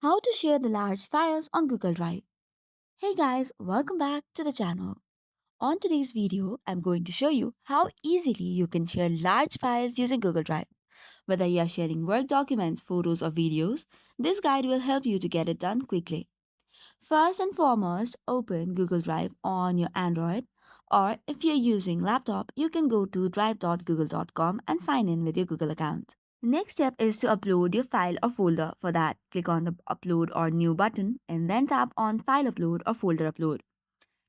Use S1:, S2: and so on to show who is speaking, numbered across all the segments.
S1: How to share the large files on Google Drive. Hey guys, welcome back to the channel. On today's video, I'm going to show you how easily you can share large files using Google Drive. Whether you are sharing work documents, photos, or videos, this guide will help you to get it done quickly. First and foremost, open Google Drive on your Android, or if you're using laptop, you can go to drive.google.com and sign in with your Google account. The next step is to upload your file or folder. For that, click on the Upload or New button and then tap on File Upload or Folder Upload.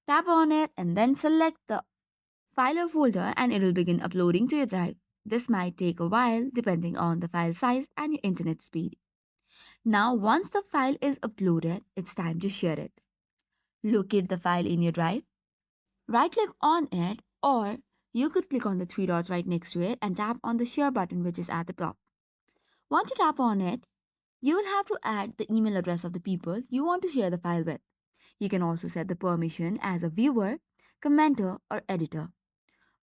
S1: Tap on it and then select the file or folder and it will begin uploading to your drive. This might take a while depending on the file size and your internet speed. Now, once the file is uploaded, it's time to share it. Locate the file in your drive, right click on it, or you could click on the three dots right next to it and tap on the Share button, which is at the top. Once you tap on it, you will have to add the email address of the people you want to share the file with. You can also set the permission as a viewer, commenter, or editor.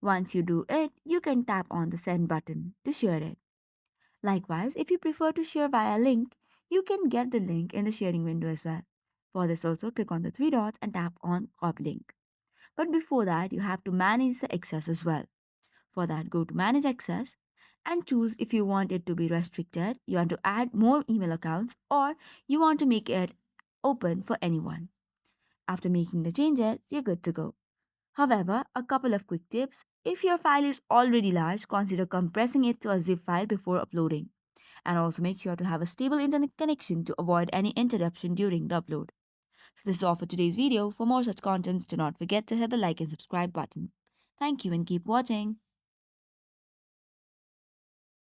S1: Once you do it, you can tap on the send button to share it. Likewise, if you prefer to share via link, you can get the link in the sharing window as well. For this also, click on the three dots and tap on copy link. But before that, you have to manage the access as well. For that, go to manage access and choose if you want it to be restricted, you want to add more email accounts, or you want to make it open for anyone. After making the changes, you're good to go. However, a couple of quick tips. If your file is already large, consider compressing it to a zip file before uploading. And also make sure to have a stable internet connection to avoid any interruption during the upload. So this is all for today's video. For more such contents, do not forget to hit the like and subscribe button. Thank you and keep watching.